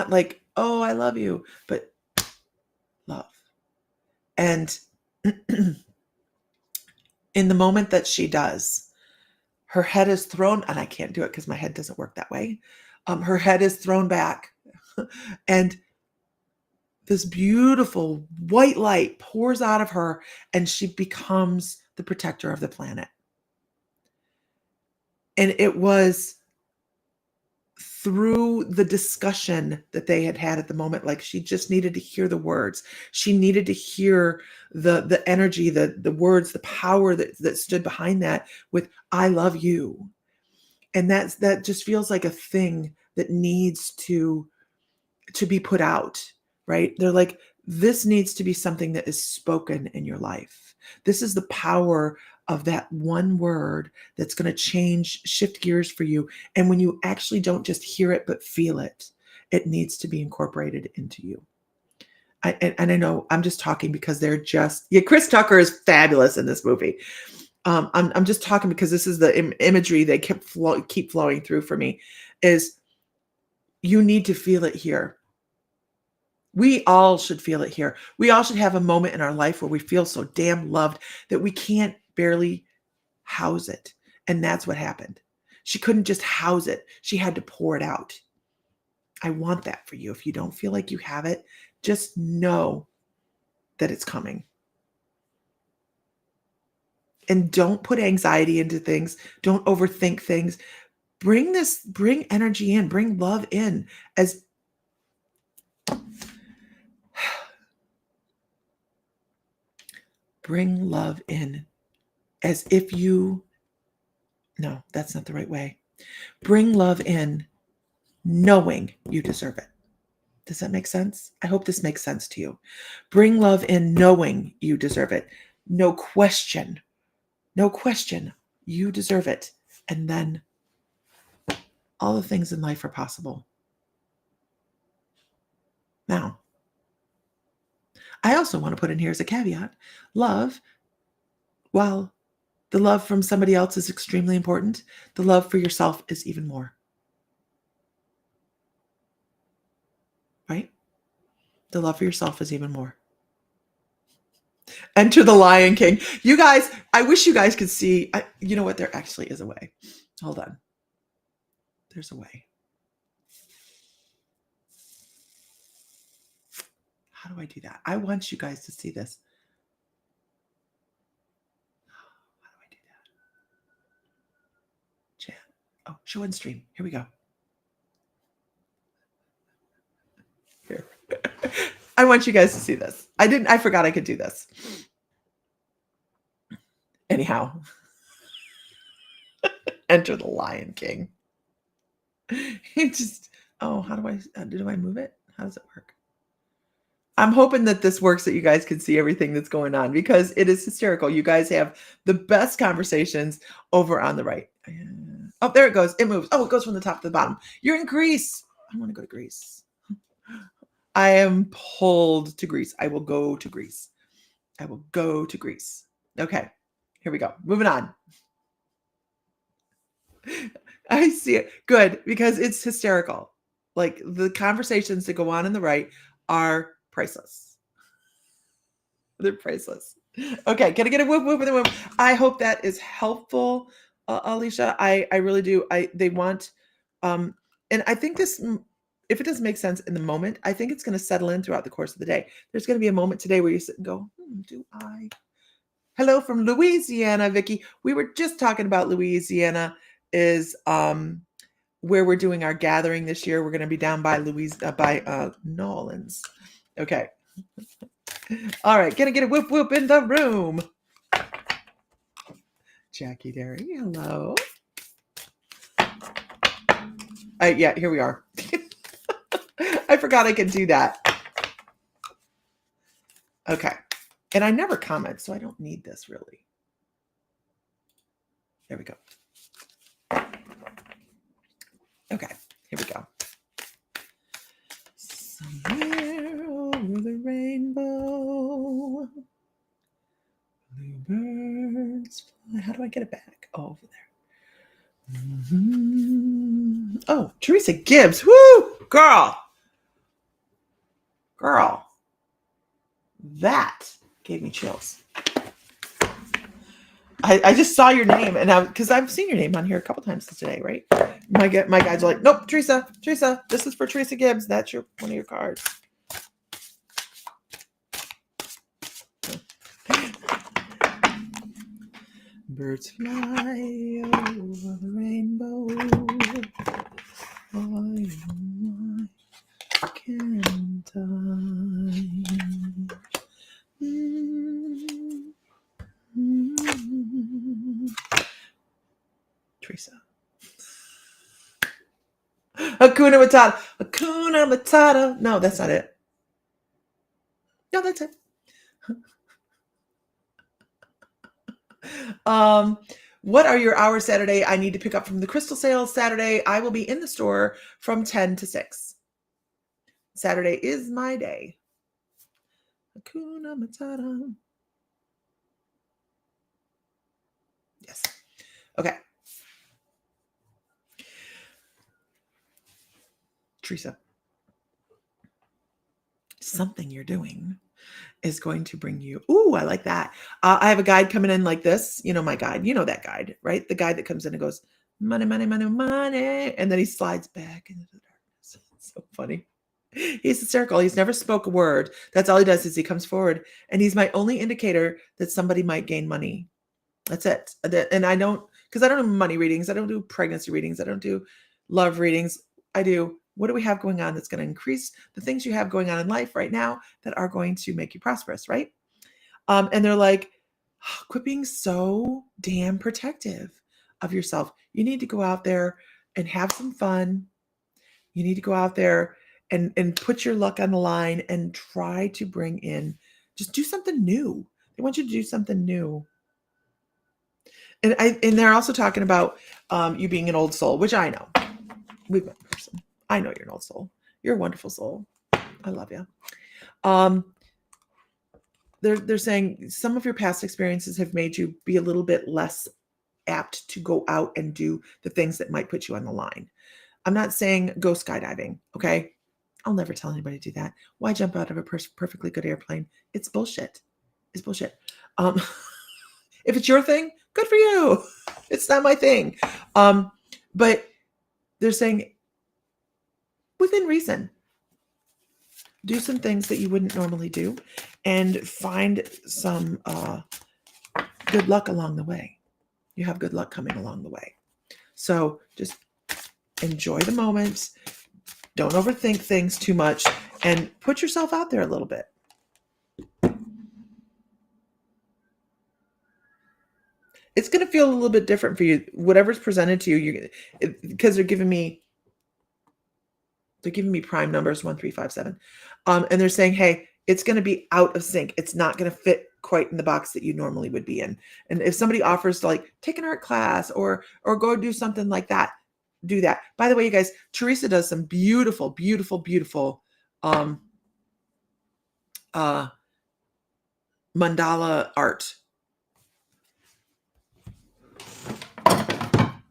like, oh, I love you, but love. And in the moment that she does, her head is thrown, and I can't do it because my head doesn't work that way. Her head is thrown back, and this beautiful white light pours out of her, and she becomes the protector of the planet. And it was through the discussion that they had at the moment, like she just needed to hear the words. She needed to hear the energy, the words, the power that stood behind that with, I love you. And that just feels like a thing that needs to be put out, right? They're like, this needs to be something that is spoken in your life. This is the power of that one word that's going to shift gears for you. And when you actually don't just hear it, but feel it, it needs to be incorporated into you. And I know I'm just talking because Chris Tucker is fabulous in this movie. I'm just talking because this is the imagery that keep flowing through for me, is you need to feel it here. We all should feel it here. We all should have a moment in our life where we feel so damn loved that we can't barely house it. And that's what happened. She couldn't just house it. She had to pour it out. I want that for you. If you don't feel like you have it, Just know that it's coming. And don't put anxiety into things. Don't overthink things. Bring energy in, bring love in as bring love in as if you, no, that's not the right way. Bring love in knowing you deserve it. Does that make sense? I hope this makes sense to you. Bring love in knowing you deserve it. No question. No question. You deserve it. And then all the things in life are possible. Now, I also want to put in here as a caveat, love, while the love from somebody else is extremely important, the love for yourself is even more. Right? The love for yourself is even more. Enter the Lion King. You guys, I wish you guys could see. You know what? There actually is a way. Hold on. There's a way. How do I do that? I want you guys to see this. How do I do that? Chat. Oh, show and stream. Here we go. Here. I want you guys to see this. I forgot I could do this. Anyhow. Enter the Lion King. How do I move it? How does it work? I'm hoping that this works, that you guys can see everything that's going on, because it is hysterical. You guys have the best conversations over on the right. Oh, there it goes. It moves. Oh, it goes from the top to the bottom. You're in Greece. I want to go to Greece. I am pulled to Greece. I will go to Greece. I will go to Greece. Okay, here we go. Moving on. I see it. Good, because it's hysterical. Like, the conversations that go on the right are priceless. They're priceless. Okay, can I get a whoop whoop in the whoop? I hope that is helpful, Alicia. I really do. They want, and I think this, if it doesn't make sense in the moment, I think it's going to settle in throughout the course of the day. There's going to be a moment today where you sit and go, do I? Hello from Louisiana, Vicky. We were just talking about Louisiana is where we're doing our gathering this year. We're going to be down by New Orleans. Okay. All right. Gonna get a whoop whoop in the room. Jackie Derry, hello. Yeah, here we are. I forgot I could do that. Okay. And I never comment, so I don't need this really. There we go. Okay, here we go. Somewhere over the rainbow, bluebirds fly. How do I get it back? Oh, over there. Mm-hmm. Oh, Teresa Gibbs. Woo! Girl. That gave me chills. I just saw your name, and because I've seen your name on here a couple times today, right? My guys are like, nope, Teresa, this is for Teresa Gibbs. That's one of your cards. Birds fly over the rainbow. Why can't I? Teresa. Hakuna Matata. Hakuna Matata. No, that's not it. No, that's it. What are your hours Saturday? I need to pick up from the crystal sales Saturday. I will be in the store from 10 to 6. Saturday is my day. Hakuna Matata. Yes. Okay. Teresa. Something you're doing is going to bring you. Ooh, I like that. I have a guide coming in like this. You know my guide. You know that guide, right? The guide that comes in and goes, money, money, money, money. And then he slides back into the darkness. It's so funny. He's hysterical. He's never spoke a word. That's all he does is he comes forward, and he's my only indicator that somebody might gain money. That's it. And I don't, because I don't do money readings. I don't do pregnancy readings. I don't do love readings. I do, what do we have going on that's going to increase the things you have going on in life right now that are going to make you prosperous, right? And they're like, quit being so damn protective of yourself. You need to go out there and have some fun. You need to go out there and put your luck on the line and try to bring in, just do something new. They want you to do something new. And they're also talking about you being an old soul, which I know. We've met in person. I know you're an old soul. You're a wonderful soul. I love you. They're saying some of your past experiences have made you be a little bit less apt to go out and do the things that might put you on the line. I'm not saying go skydiving, okay? I'll never tell anybody to do that. Why jump out of a perfectly good airplane? It's bullshit. It's bullshit. If it's your thing, good for you. It's not my thing. But they're saying within reason, do some things that you wouldn't normally do and find some good luck along the way. You have good luck coming along the way. So just enjoy the moment. Don't overthink things too much and put yourself out there a little bit. It's going to feel a little bit different for you. Whatever's presented to you, because they're giving me prime numbers 1, 3, 5, 7. And they're saying, hey, it's going to be out of sync. It's not going to fit quite in the box that you normally would be in. And if somebody offers to like take an art class or go do something like that, do that. By the way, you guys, Teresa does some beautiful, beautiful, beautiful mandala art.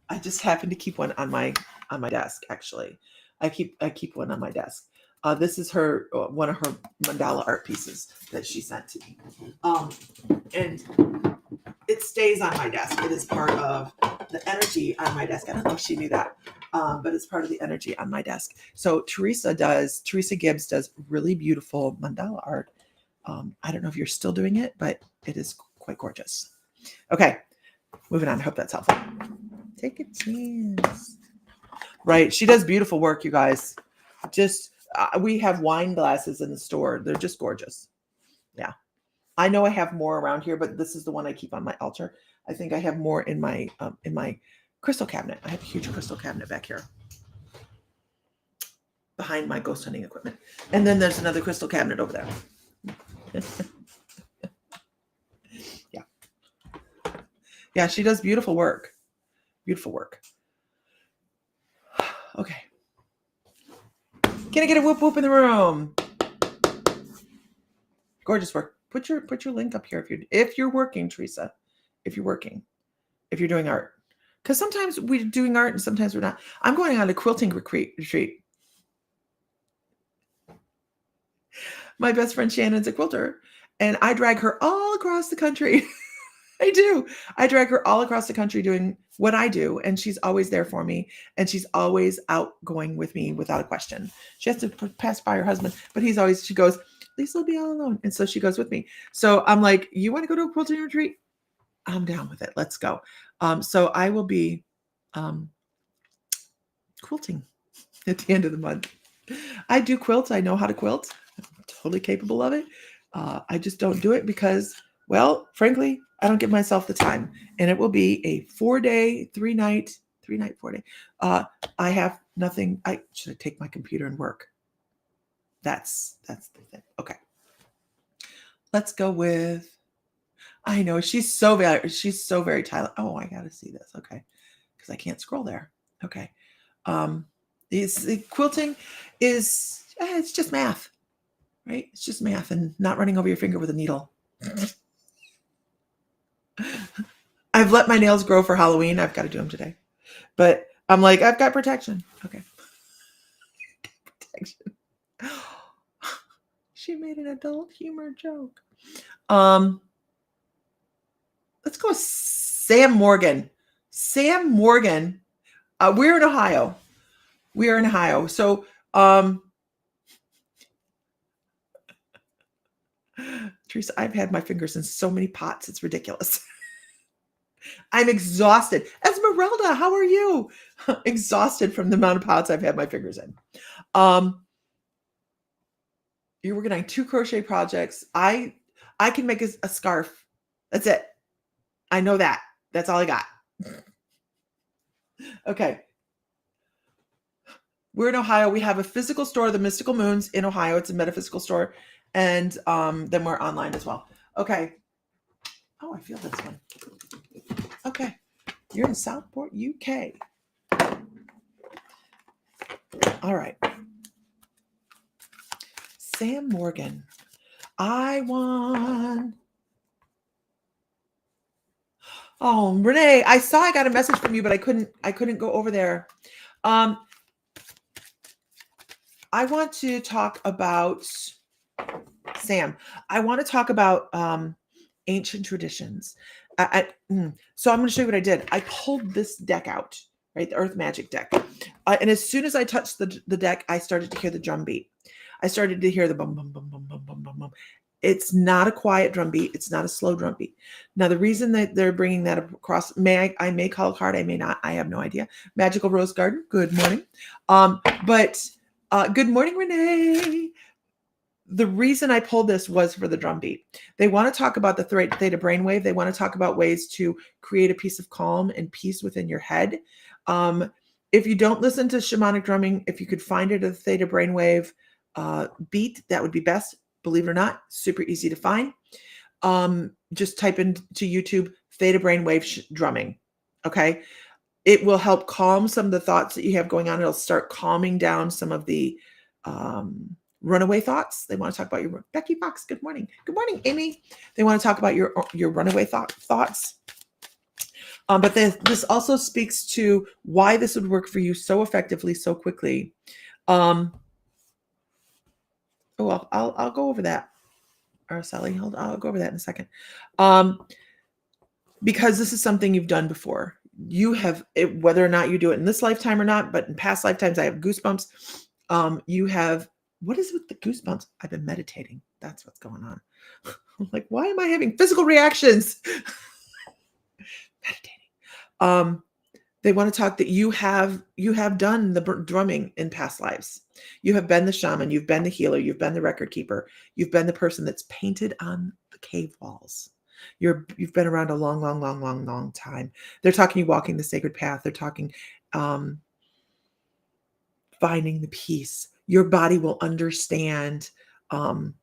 I just happen to keep one on my desk. Actually, I keep one on my desk. This is her one of her mandala art pieces that she sent to me, and it stays on my desk. It is part of the energy on my desk. I don't know if she knew that, but it's part of the energy on my desk. So Teresa Gibbs does really beautiful mandala art. I don't know if you're still doing it, but it is quite gorgeous. Okay, moving on. I hope that's helpful. Take a chance. Right. She does beautiful work, you guys. Just, we have wine glasses in the store. They're just gorgeous. Yeah. I know I have more around here, but this is the one I keep on my altar. I think I have more in my crystal cabinet. I have a huge crystal cabinet back here behind my ghost hunting equipment. And then there's another crystal cabinet over there. Yeah. Yeah, she does beautiful work. Beautiful work. Okay. Can I get a whoop whoop in the room? Gorgeous work. Put your link up here if you're working, Teresa. If you're working, if you're doing art, because sometimes we're doing art and sometimes we're not. I'm going on a quilting retreat. My best friend Shannon's a quilter, and I drag her all across the country. I do. I drag her all across the country doing what I do, and she's always there for me, and she's always outgoing with me without a question. She has to pass by her husband, but she goes, Lisa will be all alone. And so she goes with me. So I'm like, you want to go to a quilting retreat? I'm down with it. Let's go. So I will be quilting at the end of the month. I do quilt. I know how to quilt. I'm totally capable of it. I just don't do it because, well, frankly, I don't give myself the time. And it will be a 4-day, 3-night, 4-day. I have nothing. Should I take my computer and work? That's the thing. Okay. Let's go with, I know she's so very talented. Oh, I got to see this. Okay. Because I can't scroll there. Okay. Quilting is, it's just math, right? It's just math and not running over your finger with a needle. I've let my nails grow for Halloween. I've got to do them today. But I'm like, I've got protection. Okay. Protection. She made an adult humor joke. Let's go with Sam Morgan. Sam Morgan. We're in Ohio. So Teresa, I've had my fingers in so many pots. It's ridiculous. I'm exhausted. Esmeralda, how are you? Exhausted from the amount of pots I've had my fingers in. You're working on 2 crochet projects. I can make a scarf. That's it. I know that. That's all I got. Okay. We're in Ohio. We have a physical store, the Mystical Moons in Ohio. It's a metaphysical store. And then we're online as well. Okay. Oh, I feel this one. Okay. You're in Southport, UK. All right. Sam Morgan. I won. Oh, Renee, I saw I got a message from you, but I couldn't go over there. I want to talk about Sam. I want to talk about ancient traditions. So I'm going to show you what I did. I pulled this deck out, right? The Earth Magic deck. And as soon as I touched the deck, I started to hear the drum beat. I started to hear the bum, bum, bum, bum, bum, bum, bum, bum. It's not a quiet drum beat. It's not a slow drum beat. Now, the reason that they're bringing that across, I may call a card. I may not. I have no idea. Magical Rose Garden. Good morning. Good morning, Renee. The reason I pulled this was for the drum beat. They want to talk about the theta brainwave. They want to talk about ways to create a piece of calm and peace within your head. If you don't listen to shamanic drumming, if you could find it at the theta brainwave beat, that would be best. Believe it or not, super easy to find. Just type into YouTube theta brainwave drumming. Okay. It will help calm some of the thoughts that you have going on. It'll start calming down some of the runaway thoughts. They want to talk about your Becky Fox. Good morning. Good morning, Amy. They want to talk about your runaway thoughts. But this also speaks to why this would work for you so effectively, so quickly. I'll go over that. Or Sally, I'll go over that in a second. Because this is something you've done before. You have, whether or not you do it in this lifetime or not, but in past lifetimes, I have goosebumps. You have, what is with the goosebumps? I've been meditating. That's what's going on. I'm like, why am I having physical reactions? Meditating. They want to talk that you have done the drumming in past lives. You have been the shaman. You've been the healer. You've been the record keeper. You've been the person that's painted on the cave walls. You've been around a long, long, long, long, long time. They're talking you walking the sacred path. They're talking finding the peace. Your body will understand. When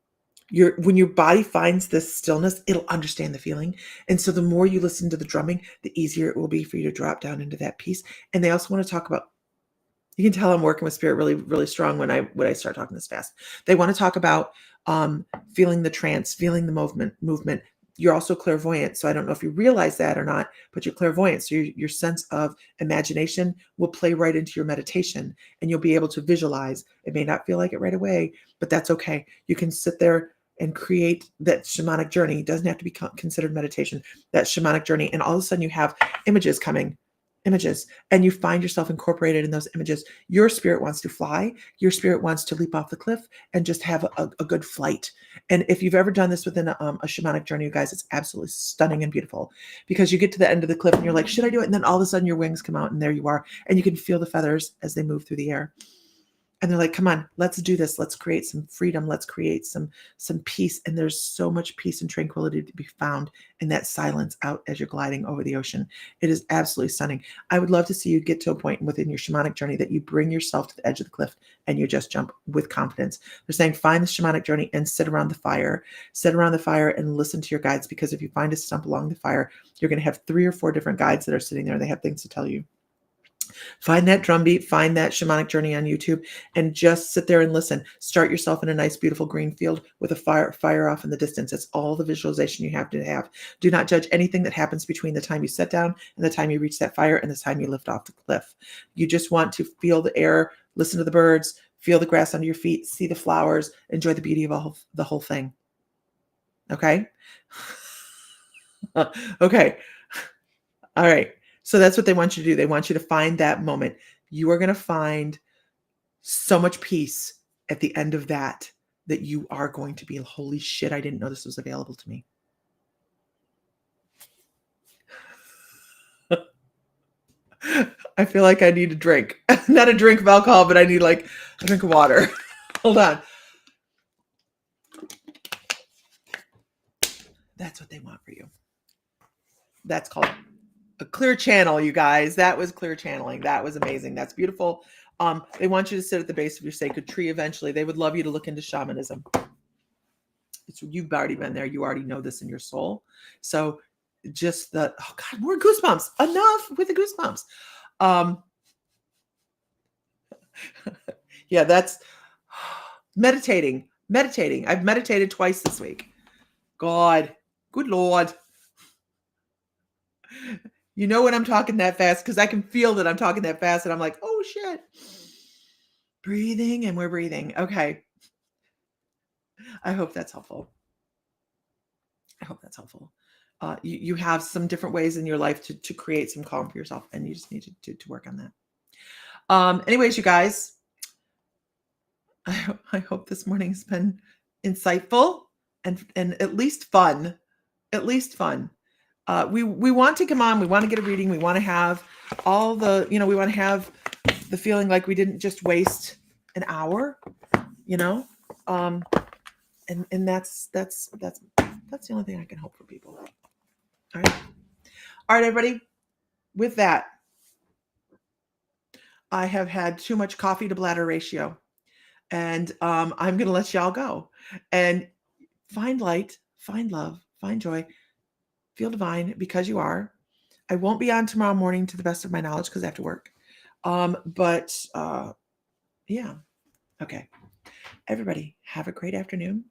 your body finds this stillness, it'll understand the feeling. And so the more you listen to the drumming, the easier it will be for you to drop down into that peace. And they also want to talk about, you can tell I'm working with spirit really, really strong when I start talking this fast. They want to talk about feeling the trance, feeling the movement. You're also clairvoyant. So I don't know if you realize that or not, but you're clairvoyant. So your sense of imagination will play right into your meditation and you'll be able to visualize. It may not feel like it right away, but that's okay. You can sit there and create that shamanic journey. It doesn't have to be considered meditation, that shamanic journey. And all of a sudden you have images coming. And you find yourself incorporated in those images. Your spirit wants to fly. Your spirit wants to leap off the cliff and just have a good flight. And if you've ever done this within a shamanic journey, you guys, it's absolutely stunning and beautiful because you get to the end of the cliff and you're like, should I do it? And then all of a sudden your wings come out and there you are. And you can feel the feathers as they move through the air. And they're like, come on, let's do this. Let's create some freedom. Let's create some peace. And there's so much peace and tranquility to be found in that silence out as you're gliding over the ocean. It is absolutely stunning. I would love to see you get to a point within your shamanic journey that you bring yourself to the edge of the cliff and you just jump with confidence. They're saying, find the shamanic journey and sit around the fire. Sit around the fire and listen to your guides, because if you find a stump along the fire, you're going to have 3 or 4 different guides that are sitting there and they have things to tell you. Find that drum beat, find that shamanic journey on YouTube, and just sit there and listen. Start yourself in a nice, beautiful green field with a fire off in the distance. It's all the visualization you have to have. Do not judge anything that happens between the time you sit down and the time you reach that fire and the time you lift off the cliff. You just want to feel the air, listen to the birds, feel the grass under your feet, see the flowers, enjoy the beauty of the whole thing. Okay? Okay. All right. So that's what they want you to do. They want you to find that moment. You are going to find so much peace at the end of that that you are going to be, holy shit, I didn't know this was available to me. I feel like I need a drink. Not a drink of alcohol, but I need like a drink of water. Hold on. That's what they want for you. That's called a clear channel, you guys. That was clear channeling. That was amazing. That's beautiful. They want you to sit at the base of your sacred tree eventually. They would love you to look into shamanism. You've already been there. You already know this in your soul. So just oh God, more goosebumps. Enough with the goosebumps. Yeah, that's meditating. I've meditated twice this week. God, good Lord. You know when I'm talking that fast, because I can feel that I'm talking that fast and I'm like, oh shit. Breathing, and we're breathing. Okay. I hope that's helpful. You have some different ways in your life to create some calm for yourself, and you just need to work on that. Anyways, you guys, I hope this morning has been insightful and at least fun. We want to come on. We want to get a reading. We want to have all the, we want to have the feeling like we didn't just waste an hour, and that's the only thing I can hope for people. All right, everybody. With that, I have had too much coffee to bladder ratio, and I'm going to let y'all go and find light, find love, find joy, feel divine because you are. I won't be on tomorrow morning to the best of my knowledge because I have to work. But yeah. Okay. Everybody, have a great afternoon.